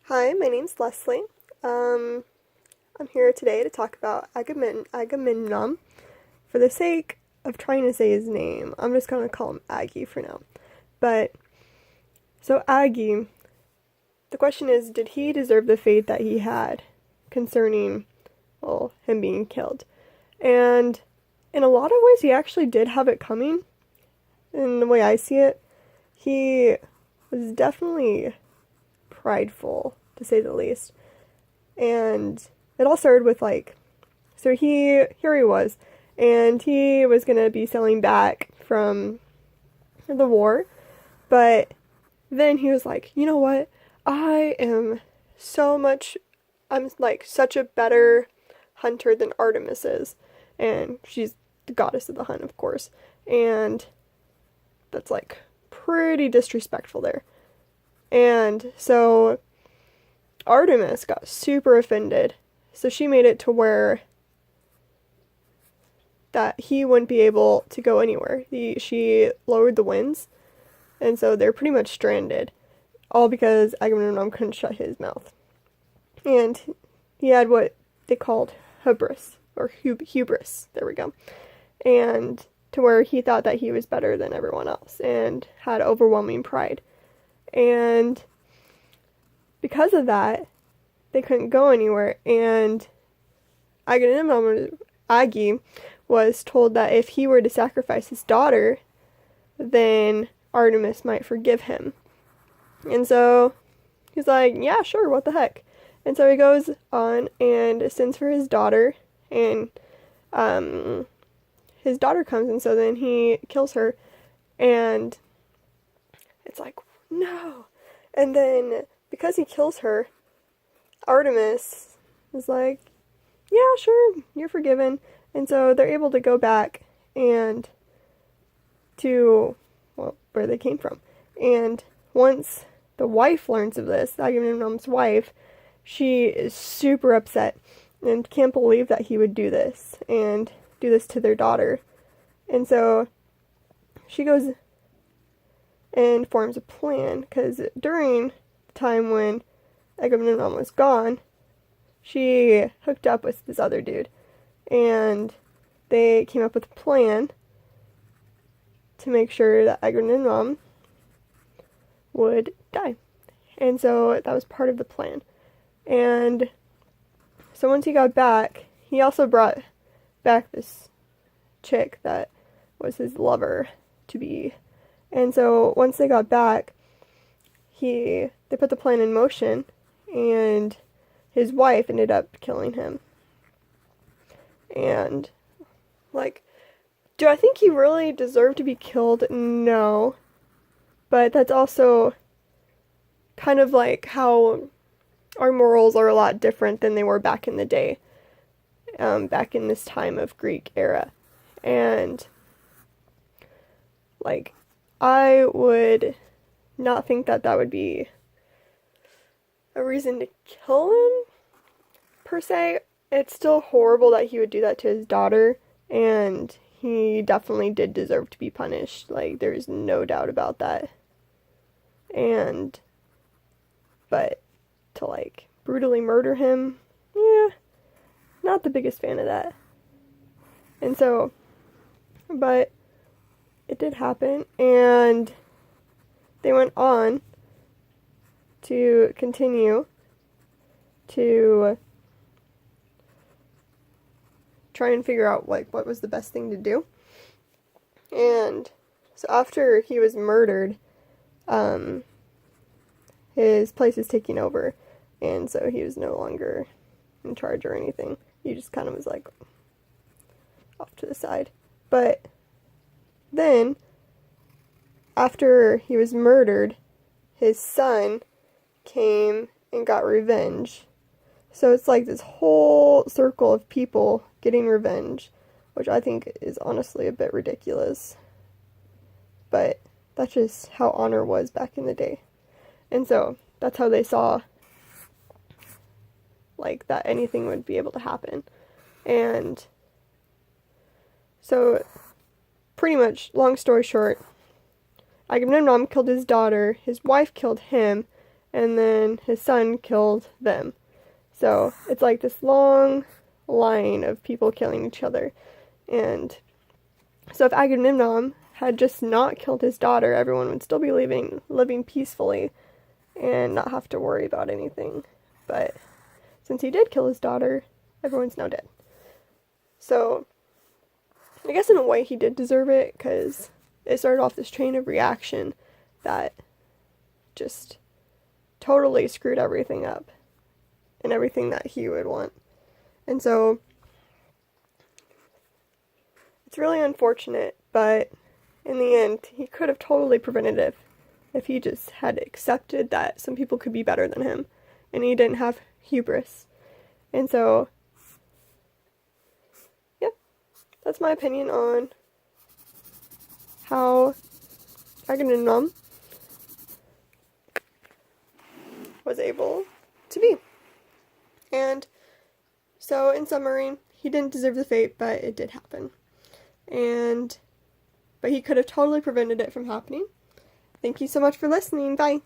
Hi, my name's Leslie. Um, I'm here today to talk about Agamemnon. For the sake of trying to say his name, I'm just gonna call him Aggie for now. But, so Aggie, the question is, did he deserve the fate that he had concerning, well, him being killed? And in a lot of ways, he actually did have it coming. In the way I see it, he was definitely prideful, to say the least. And it all started with so here he was, and he was gonna be sailing back from the war, but then he was like, you know what? I am so much, I'm like such a better hunter than Artemis is, and she's the goddess of the hunt, of course, and that's like pretty disrespectful there. And so Artemis got super offended. So she made it to where that he wouldn't be able to go anywhere. She lowered the winds, and so they're pretty much stranded. All because Agamemnon couldn't shut his mouth. And he had what they called hubris, or hubris. There we go. And to where he thought that he was better than everyone else, and had overwhelming pride. And because of that, they couldn't go anywhere, and Aggie was told that if he were to sacrifice his daughter, then Artemis might forgive him. And so he's like, yeah, sure, what the heck. And so he goes on and sends for his daughter, and his daughter comes, and so then he kills her, and it's like, no. And then because he kills her, Artemis is like, yeah, sure, you're forgiven. And so they're able to go back and to, well, where they came from. And once the wife learns of this, Agamemnon's wife, she is super upset and can't believe that he would do this and do this to their daughter. And so she goes and forms a plan, because during the time when Agamemnon was gone, she hooked up with this other dude, and they came up with a plan to make sure that Agamemnon would die. And so that was part of the plan. And so once he got back, he also brought back this chick that was his lover to be. And so once they got back, they put the plan in motion, and his wife ended up killing him. And do I think he really deserved to be killed? No. But that's also kind of like how our morals are a lot different than they were back in the day, back in this time of Greek era. And I would not think that that would be a reason to kill him, per se. It's still horrible that he would do that to his daughter, and he definitely did deserve to be punished. There's no doubt about that. But to, brutally murder him, yeah, not the biggest fan of that. And so, but it did happen, and they went on to continue to try and figure out what was the best thing to do. And so after he was murdered, his place is taking over, and so he was no longer in charge or anything. He just kind of was off to the side. But then after he was murdered, his son came and got revenge. So it's this whole circle of people getting revenge, which I think is honestly a bit ridiculous. But that's just how honor was back in the day. And so that's how they saw that anything would be able to happen. And so pretty much, long story short, Agamemnon killed his daughter, his wife killed him, and then his son killed them. So it's like this long line of people killing each other. And so if Agamemnon had just not killed his daughter, everyone would still be living peacefully and not have to worry about anything. But since he did kill his daughter, everyone's now dead. So I guess in a way he did deserve it, because it started off this chain of reaction that just totally screwed everything up and everything that he would want. And so it's really unfortunate, but in the end, he could have totally prevented it if he just had accepted that some people could be better than him, and he didn't have hubris. And so, yeah, that's my opinion on how Agamemnon was able to be. And so, in summary, he didn't deserve the fate, but it did happen. But he could have totally prevented it from happening. Thank you so much for listening. Bye.